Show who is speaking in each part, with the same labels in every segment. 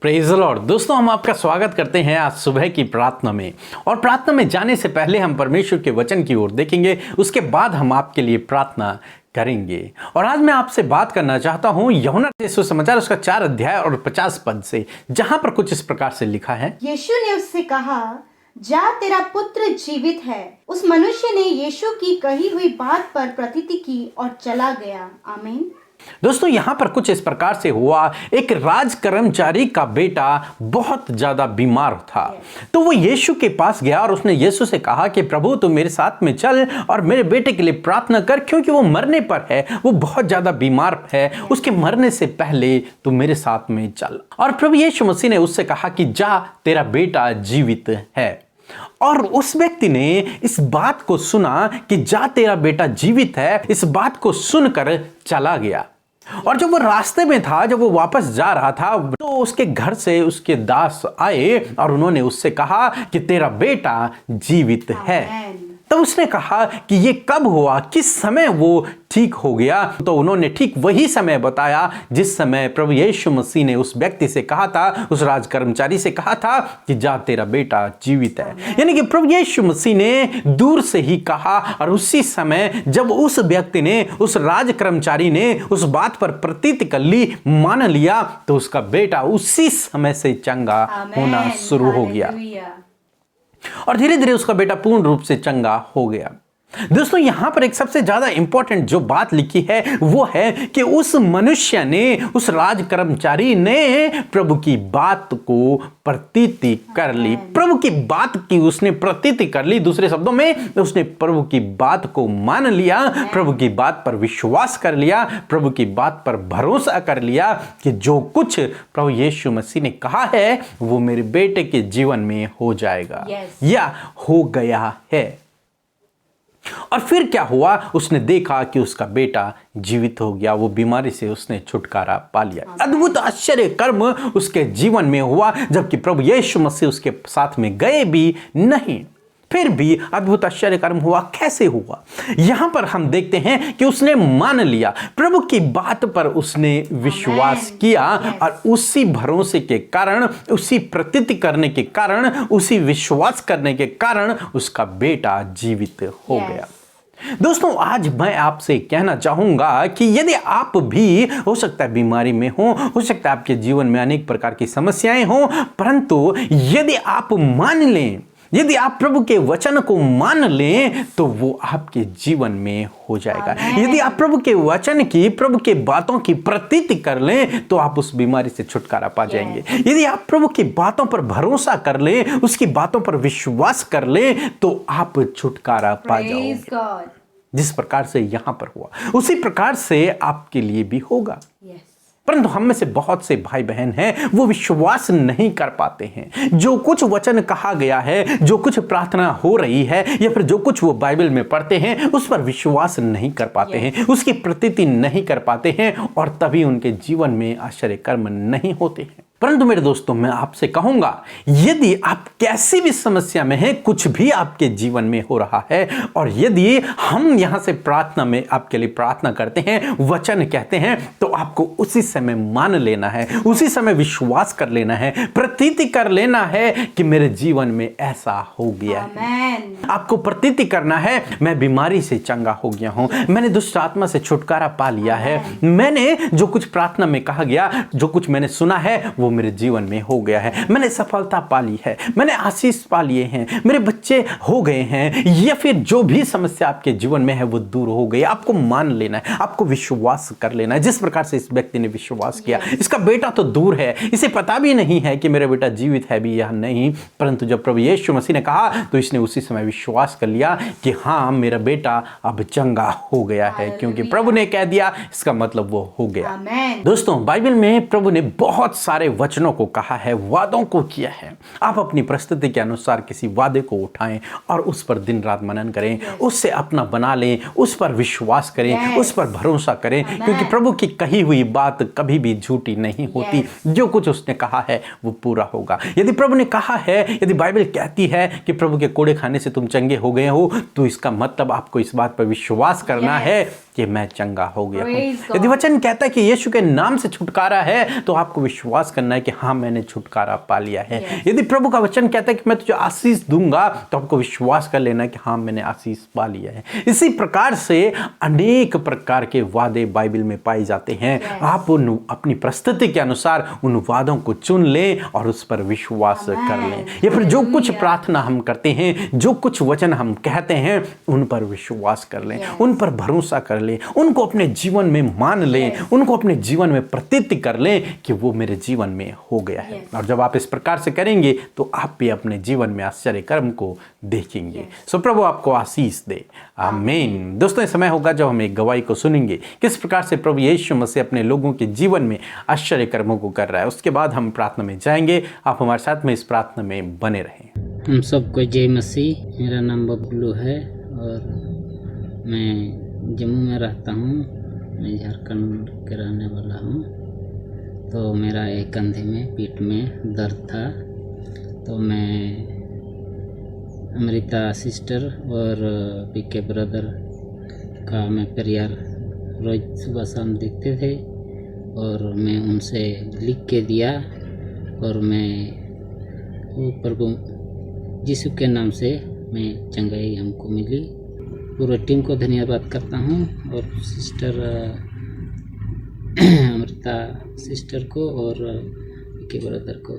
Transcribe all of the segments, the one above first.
Speaker 1: Praise the Lord. दोस्तों, हम आपका स्वागत करते हैं आज सुबह की प्रार्थना में। और प्रार्थना में जाने से पहले हम परमेश्वर के वचन की ओर देखेंगे, उसके बाद हम आपके लिए प्रार्थना करेंगे। और आज मैं आपसे बात करना चाहता हूं यूहन्ना सुसमाचार उसका 4 अध्याय और 50 पद से, जहां पर कुछ इस प्रकार से लिखा है।
Speaker 2: यीशु ने उससे कहा, जा, तेरा पुत्र जीवित है। उस मनुष्य ने यीशु की कही हुई बात पर प्रतीति की और चला गया। आमीन।
Speaker 1: दोस्तों, यहां पर कुछ इस प्रकार से हुआ। एक राज कर्मचारी का बेटा बहुत ज्यादा बीमार था, तो वो यीशु के पास गया और उसने यीशु से कहा कि प्रभु, तू मेरे साथ में चल और मेरे बेटे के लिए प्रार्थना कर, क्योंकि वो मरने पर है, वो बहुत ज्यादा बीमार है, उसके मरने से पहले तू मेरे साथ में चल। और प्रभु यीशु मसीह ने उससे कहा कि जा, तेरा बेटा जीवित है। और उस व्यक्ति ने इस बात को सुना कि जा, तेरा बेटा जीवित है, इस बात को सुनकर चला गया। और जब वो रास्ते में था, जब वो वापस जा रहा था, तो उसके घर से उसके दास आए और उन्होंने उससे कहा कि तेरा बेटा जीवित है। तब उसने कहा कि ये कब हुआ, किस समय वो ठीक हो गया। तो उन्होंने ठीक वही समय बताया जिस समय प्रभु यीशु मसीह ने उस व्यक्ति से कहा था, उस राज कर्मचारी से कहा था कि जा, तेरा बेटा जीवित है। यानी कि प्रभु यीशु मसीह ने दूर से ही कहा, और उसी समय जब उस व्यक्ति ने, उस राज कर्मचारी ने उस बात पर प्रतीत कर ली, मान लिया, तो उसका बेटा उसी समय से चंगा होना शुरू हो गया और धीरे धीरे उसका बेटा पूर्ण रूप से चंगा हो गया। दोस्तों, यहां पर एक सबसे ज्यादा इंपॉर्टेंट जो बात लिखी है वो है कि उस मनुष्य ने, उस राज कर्मचारी ने प्रभु की बात को प्रतीति कर ली। प्रभु की बात की उसने प्रतीति कर ली। दूसरे शब्दों में, उसने प्रभु की बात को मान लिया, प्रभु की बात पर विश्वास कर लिया, प्रभु की बात पर भरोसा कर लिया कि जो कुछ प्रभु यीशु मसीह ने कहा है वो मेरे बेटे के जीवन में हो जाएगा या हो गया है। और फिर क्या हुआ, उसने देखा कि उसका बेटा जीवित हो गया, वो बीमारी से उसने छुटकारा पा लिया। अद्भुत आश्चर्य कर्म उसके जीवन में हुआ, जबकि प्रभु यीशु मसीह उसके साथ में गए भी नहीं, फिर भी अद्भुत आश्चर्य कर्म हुआ। कैसे हुआ? यहां पर हम देखते हैं कि उसने मान लिया, प्रभु की बात पर उसने विश्वास किया, और उसी भरोसे के कारण, उसी प्रतीति करने के कारण, उसी विश्वास करने के कारण उसका बेटा जीवित हो गया। दोस्तों, आज मैं आपसे कहना चाहूंगा कि यदि आप भी, हो सकता है बीमारी में हो सकता है आपके जीवन में अनेक प्रकार की समस्याएं हो, परंतु यदि आप मान लें, यदि आप प्रभु के वचन को मान लें, तो वो आपके जीवन में हो जाएगा। यदि आप प्रभु के वचन की, प्रभु के बातों की प्रतीति कर लें, तो आप उस बीमारी से छुटकारा पा जाएंगे। यदि आप प्रभु की बातों पर भरोसा कर लें, उसकी बातों पर विश्वास कर लें, तो आप छुटकारा पा जाओगे। जिस प्रकार से यहां पर हुआ, उसी प्रकार से आपके लिए भी होगा। परंतु हम में से बहुत से भाई बहन हैं, वो विश्वास नहीं कर पाते हैं। जो कुछ वचन कहा गया है, जो कुछ प्रार्थना हो रही है, या फिर जो कुछ वो बाइबल में पढ़ते हैं, उस पर विश्वास नहीं कर पाते हैं, उसकी प्रतीति नहीं कर पाते हैं, और तभी उनके जीवन में आश्चर्य कर्म नहीं होते हैं। परंतु मेरे दोस्तों, मैं आपसे कहूंगा, यदि आप कैसी भी समस्या में हैं, कुछ भी आपके जीवन में हो रहा है, और यदि हम यहां से प्रार्थना में आपके लिए प्रार्थना करते हैं, वचन कहते हैं, तो आपको उसी समय मान लेना है, उसी समय विश्वास कर लेना है, प्रतीति कर लेना है कि मेरे जीवन में ऐसा हो गया है। आपको प्रतीति करना है, मैं बीमारी से चंगा हो गया हूं, मैंने दुष्ट आत्मा से छुटकारा पा लिया है, मैंने जो कुछ प्रार्थना में कहा गया, जो कुछ मैंने सुना है, वो मेरे जीवन में हो गया है, मैंने सफलता पा ली है, मैंने आशीष पा लिए हैं, मेरे बच्चे हो गए हैं, या फिर जो भी समस्या आपके जीवन में है वो दूर हो गई। आपको मान लेना है, आपको विश्वास कर लेना है, जिस प्रकार से इस व्यक्ति ने विश्वास किया। इसका बेटा तो दूर है, इसे पता भी नहीं है कि मेरा बेटा जीवित है भी या नहीं, परंतु जब प्रभु यीशु मसीह ने कहा, तो इसने उसी समय विश्वास कर लिया कि हाँ, मेरा बेटा अब चंगा हो गया है, क्योंकि प्रभु ने कह दिया, इसका मतलब वो हो गया। दोस्तों, बाइबल में प्रभु ने बहुत सारे वचनों को कहा है, वादों को किया है। आप अपनी परिस्थिति के अनुसार किसी वादे को उठाएं और उस पर दिन रात मनन करें, उससे अपना बना लें, उस पर विश्वास करें, उस पर भरोसा करें, क्योंकि प्रभु की कही हुई बात कभी भी झूठी नहीं होती। जो कुछ उसने कहा है वो पूरा होगा। यदि प्रभु ने कहा है, यदि बाइबल कहती है कि प्रभु के कोड़े खाने से तुम चंगे हो गए हो, तो इसका मतलब आपको इस बात पर विश्वास करना है कि मैं चंगा हो गया हूँ।
Speaker 2: Praise God.
Speaker 1: यदि वचन कहता है कि यीशु के नाम से छुटकारा है तो आपको विश्वास करना है कि हाँ मैंने छुटकारा पा लिया है।
Speaker 2: Yes.
Speaker 1: यदि प्रभु का वचन कहता है कि मैं तुझे आशीष दूंगा तो आपको विश्वास कर लेना है कि हाँ मैंने आशीष पा लिया है। इसी प्रकार से अनेक प्रकार के वादे बाइबल में पाए जाते हैं।
Speaker 2: Yes.
Speaker 1: आप अपनी परिस्थिति के अनुसार उन वादों को चुन लें और उस पर विश्वास
Speaker 2: Amen.
Speaker 1: कर लें। या फिर जो कुछ
Speaker 2: Hallelujah.
Speaker 1: प्रार्थना हम करते हैं, जो कुछ वचन हम कहते हैं, उन पर विश्वास कर लें,
Speaker 2: Yes.
Speaker 1: उन पर भरोसा कर लें, उनको अपने जीवन में मान लें,
Speaker 2: Yes.
Speaker 1: उनको अपने जीवन में प्रतीत कर लें कि वो मेरे जीवन में हो गया है।
Speaker 2: Yes.
Speaker 1: और जब आप इस प्रकार से करेंगे तो आप भी अपने जीवन में आश्चर्य कर्म को देखेंगे। सो प्रभु आपको आशीष दे। आमीन। दोस्तों, इस समय होगा जब हम एक गवाही को सुनेंगे किस प्रकार से प्रभु यीशु मसीह अपने लोगों के जीवन में आश्चर्य कर्मों को कर रहा है। उसके बाद हम प्रार्थना में जाएंगे। आप हमारे साथ में इस प्रार्थना में बने रहें।
Speaker 3: हम सबको जय मसीह। मेरा नाम बबलू है और मैं जम्मू में रहता हूँ। मैं झारखंड के रहने वाला हूँ। तो मेरा एक कंधे में पीठ में दर्द था, तो मैं अमृता सिस्टर और पीके ब्रदर का मैं प्रेयर रोज सुबह शाम देखते थे और मैं उनसे लिख के दिया और मैं वो प्रभु यीशु के नाम से मैं चंगाई हमको मिली। पूरे टीम को धन्यवाद करता हूँ और सिस्टर अमृता सिस्टर को और के ब्रदर को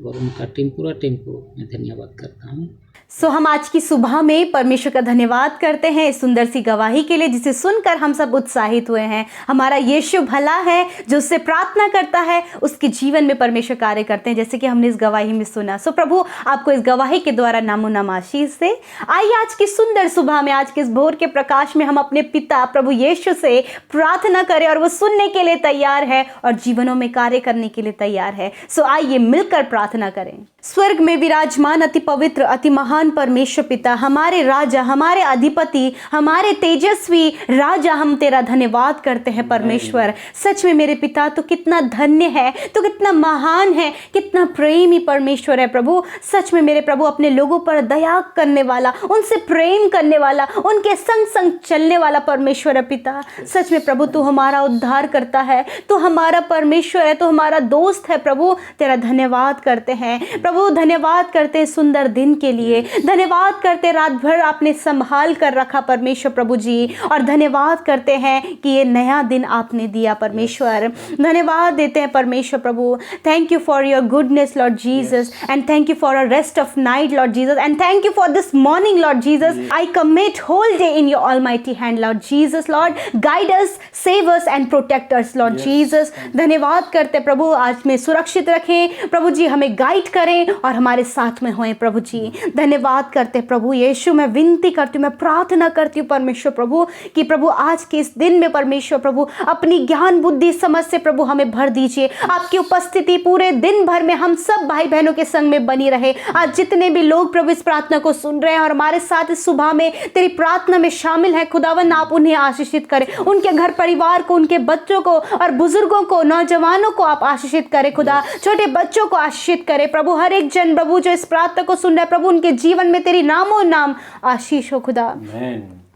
Speaker 3: और उनका पूरा टीम को मैं धन्यवाद करता हूँ।
Speaker 2: सो हम आज की सुबह में परमेश्वर का धन्यवाद करते हैं इस सुंदर सी गवाही के लिए जिसे सुनकर हम सब उत्साहित हुए हैं। हमारा यीशु भला है, जो उससे प्रार्थना करता है उसके जीवन में परमेश्वर कार्य करते हैं, जैसे कि हमने इस गवाही में सुना। सो प्रभु आपको इस गवाही के द्वारा नामो नाम आशीष दे। आइए आज की सुंदर सुबह में, आज के इस भोर के प्रकाश में हम अपने पिता प्रभु यीशु से प्रार्थना करें और वो सुनने के लिए तैयार है और जीवनों में कार्य करने के लिए तैयार है। सो आइए मिलकर प्रार्थना करें। स्वर्ग में विराजमान अति पवित्र अति महान परमेश्वर पिता, हमारे राजा, हमारे अधिपति, हमारे तेजस्वी राजा, हम तेरा धन्यवाद करते हैं परमेश्वर। सच में मेरे पिता तो कितना धन्य है, तो कितना महान है, कितना प्रेमी परमेश्वर है प्रभु। सच में मेरे प्रभु अपने लोगों पर दया करने वाला, उनसे प्रेम करने वाला, उनके संग संग चलने वाला परमेश्वर है पिता। सच में प्रभु तू हमारा उद्धार करता है, तू हमारा परमेश्वर है, तू हमारा दोस्त है प्रभु। तेरा धन्यवाद करते हैं प्रभु, धन्यवाद करते हैं सुंदर दिन के लिए, धन्यवाद करते रात भर आपने संभाल कर रखा परमेश्वर प्रभु जी, और धन्यवाद करते हैं कि ये नया दिन आपने दिया परमेश्वर। धन्यवाद देते हैं परमेश्वर प्रभु। Thank you for your goodness Lord Jesus, and thank you for a rest of night Lord Jesus, and thank you for this morning Lord Jesus. I commit whole day in your almighty hand Lord Jesus. Lord guide us, save us and protect us Lord Jesus. धन्यवाद करते प्रभु, आज में सुरक्षित रखें प्रभु जी, हमें guide करें और हमारे साथ में होएं प्रभु जी। धन्यवाद करते प्रभु यीशु। मैं विनती करती हूँ, मैं प्रार्थना करती हूँ परमेश्वर प्रभु कि प्रभु आज के इस दिन में परमेश्वर प्रभु अपनी ज्ञान बुद्धि समझ से प्रभु हमें भर दीजिए। आपकी उपस्थिति पूरे दिन भर में हम सब भाई बहनों के संग में बनी रहे। आज जितने भी लोग प्रभु इस प्रार्थना को सुन रहे हैं और हमारे साथ इस सुबह में तेरी प्रार्थना में शामिल है, खुदावन आप उन्हें आशीषित करें, उनके घर परिवार को, उनके बच्चों को और बुजुर्गों को, नौजवानों को आप आशीषित करें खुदा, छोटे बच्चों को आशीषित करें प्रभु। हर एक जन प्रभु जो इस प्रार्थना को सुन रहा है प्रभु, उनके जीवन में तेरी नामों नाम आशीष हो खुदा।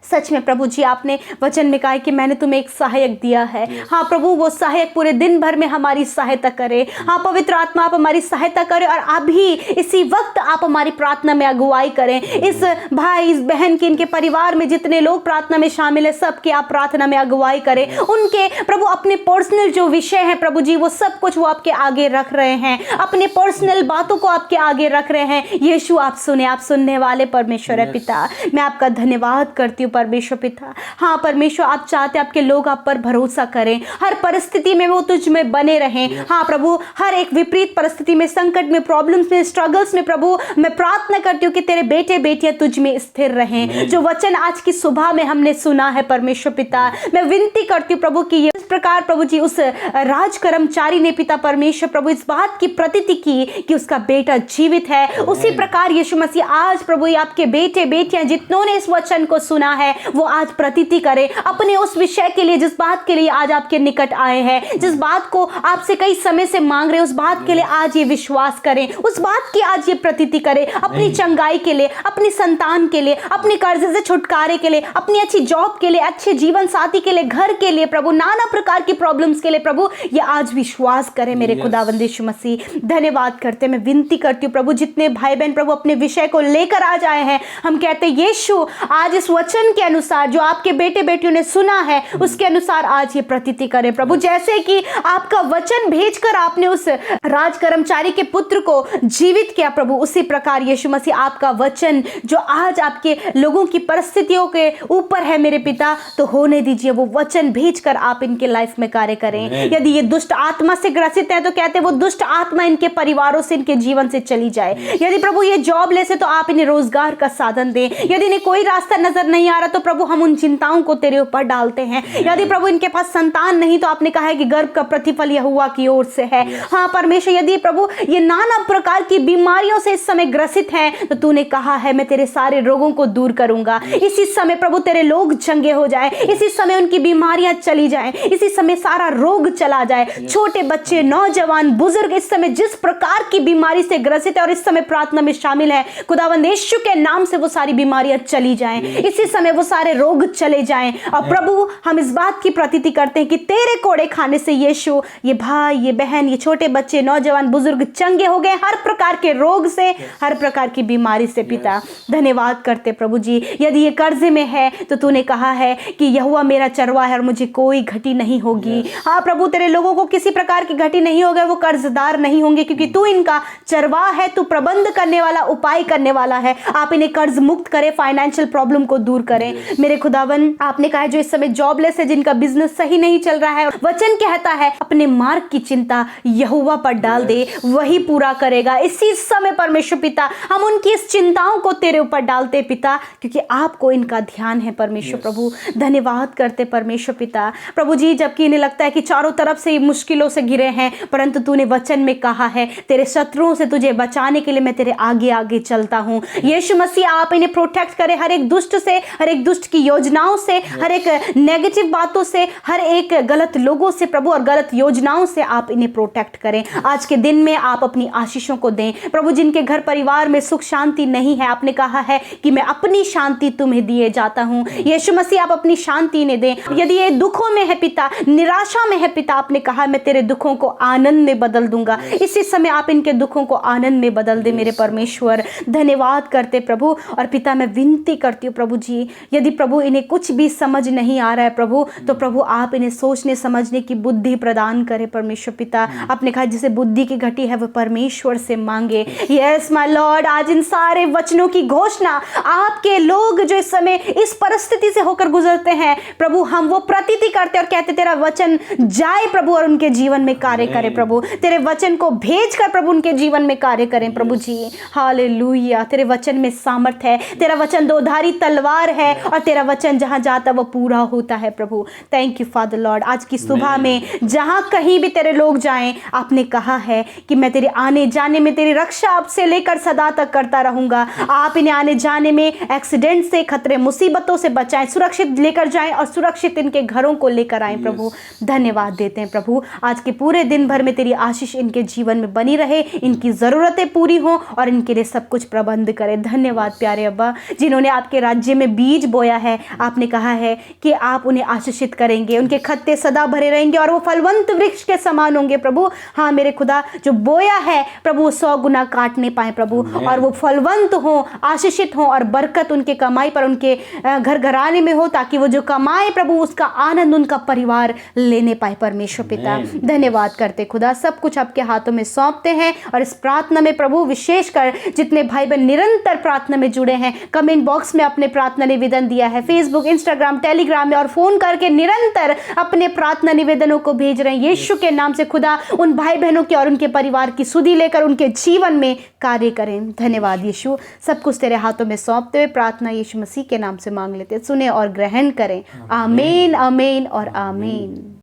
Speaker 2: सच में प्रभु जी आपने वचन में कहा है कि मैंने तुम्हें एक सहायक दिया है। हाँ प्रभु, वो सहायक पूरे दिन भर में हमारी सहायता करे। हाँ पवित्र आत्मा आप हमारी सहायता करें और अभी इसी वक्त आप हमारी प्रार्थना में अगुवाई करें। इस भाई इस बहन की, इनके परिवार में जितने लोग प्रार्थना में शामिल है, सबके आप प्रार्थना में अगुवाई करें। उनके प्रभु अपने पर्सनल जो विषय है प्रभु जी, वो सब कुछ वो आपके आगे रख रहे हैं, अपने पर्सनल बातों को आपके आगे रख रहे हैं। यीशु आप सुने, आप सुनने वाले परमेश्वर है पिता। मैं आपका धन्यवाद करती हूँ परमेश्वर पिता। हाँ परमेश्वर, आप चाहते आपके लोग आप पर भरोसा करें, हर परिस्थिति में वो तुझ में बने रहें। हाँ प्रभु, हर एक विपरीत परिस्थिति में, संकट में, प्रॉब्लम्स में, स्ट्रगल्स में प्रभु मैं प्रार्थना करती हूँ कि तेरे बेटे बेटियां तुझ में स्थिर रहें। जो वचन आज की सुबह में हमने सुना है परमेश्वर पिता, मैं विनती करती हूँ प्रभु कि इस प्रकार प्रभु जी उस राज कर्मचारी ने पिता परमेश्वर प्रभु इस बात की प्रतीति की कि उसका बेटा जीवित है, उसी प्रकार यीशु मसीह आज प्रभु आपके बेटे बेटियां जितनों ने इस वचन को सुना है वो आज प्रतीति करे अपने उस विषय के लिए, जिस बात के लिए आज आपके निकट आए हैं, जिस बात को आपसे कई समय से मांग रहे, उस बात के लिए आज ये विश्वास करें, उस बात की आज ये प्रतीति करें, अपनी चंगाई के लिए, अपनी संतान के लिए, अपने कर्जे से छुटकारे के लिए, अपनी अच्छी जॉब के लिए, अच्छे जीवन साथी के लिए, घर के लिए प्रभु, नाना प्रकार की प्रॉब्लम्स के लिए प्रभु, ये आज विश्वास करें मेरे खुदावंद यीशु मसीह। धन्यवाद करते, मैं विनती करती हूँ प्रभु, जितने भाई बहन प्रभु अपने विषय को लेकर आज आए हैं, हम कहते हैं यीशु आज इस वचन के अनुसार जो आपके बेटे बेटियों ने सुना है उसके अनुसार आज ये प्रतीति करें प्रभु, जैसे कि आपका वचन भेजकर आपने उस राज कर्मचारी के पुत्र को जीवित किया प्रभु, उसी प्रकार यीशु मसीह आपका वचन जो आज आपके लोगों की परिस्थितियों के ऊपर है मेरे पिता, तो होने दीजिए, वो वचन भेजकर आप इनके लाइफ में कार्य करें। यदि ये दुष्ट आत्मा से ग्रसित है तो कहते हैं वो दुष्ट आत्मा इनके परिवारों से, इनके जीवन से चली जाए। यदि प्रभु ये जॉब ले से तो आप इन्हें रोजगार का साधन दें। यदि इन्हें कोई रास्ता नजर नहीं आ रहा तो प्रभु हम उन चिंताओं को तेरे ऊपर डालते हैं। यदि प्रभु इनके पास संतान नहीं तो आपने कहा है कि गर्भ का प्रतिफल यहोवा की ओर से है। हाँ परमेश्वर, यदि प्रभु ये नाना प्रकार की बीमारियों से इस समय ग्रसित हैं तो तूने कहा है मैं तेरे सारे रोगों को दूर करूंगा। इसी समय प्रभु तेरे लोग चंगे हो जाए, इसी समय उनकी बीमारियां चली जाएं, इसी समय सारा रोग चला जाए। छोटे बच्चे, नौजवान, बुजुर्ग इस समय जिस प्रकार की बीमारी से ग्रसित है और इस समय प्रार्थना में शामिल है, खुदावंद यीशु के नाम से वो सारी बीमारियां चली जाएं, इसी समय वो सारे रोग चले जाएं। और प्रभु हम इस बात की प्रतीति करते हैं कि तेरे कोड़े खाने से यीशु ये भाई, ये बहन, ये छोटे बच्चे, नौजवान, बुजुर्ग चंगे हो गए हर प्रकार के रोग से, हर प्रकार की बीमारी से पिता। धन्यवाद करते प्रभु जी, यदि ये कर्जे में है तो तूने कहा है कि यहोवा मेरा चरवाहा है और मुझे कोई घटी नहीं होगी। हाँ प्रभु, तेरे लोगों को किसी प्रकार की घटी नहीं होगी, वो कर्जदार नहीं होंगे क्योंकि तू इनका चरवाहा है, तू प्रबंध करने वाला, उपाय करने वाला है। आप इन्हें कर्ज मुक्त करें, फाइनेंशियल प्रॉब्लम को दूर करें मेरे खुदावन। आपने कहा है जो इस समय जॉबलेस है, जिनका बिजनेस सही नहीं चल रहा है, वचन कहता है अपने मार्ग की चिंता यहोवा पर डाल दे, वही पूरा करेगा। इसी समय परमेश्वर पिता हम उनकी इस चिंताओं को तेरे ऊपर डालते पिता, क्योंकि आपको इनका ध्यान है परमेश्वर प्रभु। धन्यवाद करते परमेश्वर पिता प्रभु जी, जबकि इन्हें लगता है कि चारों तरफ से मुश्किलों से घिरे हैं, परंतु तूने वचन में कहा है तेरे शत्रुओं से तुझे बचाने के लिए मैं तेरे आगे आगे चलता हूं। यीशु मसीह आप इन्हें प्रोटेक्ट करें हर एक दुष्ट से, हर एक दुष्ट की योजनाओं से, हर एक नेगेटिव बातों से, हर एक गलत लोगों से प्रभु और गलत योजनाओं से आप इन्हें प्रोटेक्ट करें। आज के दिन में आप अपनी आशीषों को दें प्रभु, जिनके घर परिवार में सुख शांति नहीं है, आपने कहा है कि मैं अपनी शांति तुम्हें दिए जाता हूं। यीशु मसीह आप अपनी शांति इन्हें दें। यदि ये दुखों में है पिता, निराशा में है पिता, आपने कहा मैं तेरे दुखों को आनंद में बदल दूंगा। इसी समय आप इनके दुखों को आनंद में बदल दे मेरे परमेश्वर। धन्यवाद करते प्रभु। और पिता मैं विनती करती हूँ प्रभु जी, यदि प्रभु इन्हें कुछ भी समझ नहीं आ रहा है प्रभु, तो प्रभु आप इन्हें सोचने समझने की बुद्धि प्रदान करें परमेश्वर पिता। आपने कहा जिसे बुद्धि की घटी है वह परमेश्वर से मांगे। यस माय लॉर्ड, आज इन सारे वचनों की घोषणा आपके लोग जो इस समय इस परिस्थिति से होकर गुजरते हैं प्रभु, हम वो प्रतीति करते और कहते तेरा वचन जाए प्रभु और उनके जीवन में कार्य करे प्रभु, तेरे वचन को भेज कर प्रभु उनके जीवन में कार्य करें प्रभु जी। हालेलुया, तेरे वचन में सामर्थ है, तेरा वचन दोधारी तलवार है और तेरा वचन जहां जाता वो पूरा होता है प्रभु। Thank you Father Lord. आज की सुबह में जहां कहीं भी तेरे लोग जाएं, आपने कहा है कि मैं तेरे आने जाने में तेरी रक्षा आपसे लेकर सदा तक करता रहूंगा। आप इन्हें आने जाने में एक्सीडेंट से, खतरे मुसीबतों से बचाएं, सुरक्षित लेकर जाएं और सुरक्षित इनके घरों को लेकर आएं प्रभु। धन्यवाद देते हैं प्रभु, आज के पूरे दिन भर में तेरी आशीष इनके जीवन में बनी रहे, इनकी जरूरतें पूरी हो और इनके लिए सब कुछ प्रबंध करे। धन्यवाद प्यारे अब्बा, जिन्होंने आपके राज्य में बीज बोया है, आपने कहा है कि आप उन्हें आशीषित करेंगे, उनके खत्ते सदा भरे रहेंगे और वो फलवंत वृक्ष के समान होंगे प्रभु। हाँ मेरे खुदा, जो बोया है प्रभु 100 गुना काटने पाए प्रभु, और वो फलवंत हो, आशीषित हो और बरकत उनके कमाई पर, उनके घर घराने में हो, ताकि वो जो कमाए प्रभु उसका आनंद उनका परिवार लेने पाए परमेश्वर पिता। धन्यवाद करते खुदा, सब कुछ आपके हाथों में सौंपते हैं। और इस प्रार्थना में प्रभु विशेषकर जितने भाई बहन निरंतर प्रार्थना में जुड़े हैं, कमेंट बॉक्स में अपने प्रार्थना निवेदन दिया है, फेसबुक, इंस्टाग्राम, टेलीग्राम में और फोन करके निरंतर अपने प्रार्थना निवेदनों को भेज रहे हैं, यीशु के नाम से खुदा उन भाई बहनों के और उनके परिवार की सुधि लेकर उनके जीवन में कार्य करें। धन्यवाद यीशु, सब कुछ तेरे हाथों में सौंपते हुए प्रार्थना यीशु मसीह के नाम से मांग लेते, सुने और ग्रहण करें। आमीन, आमीन और आमीन।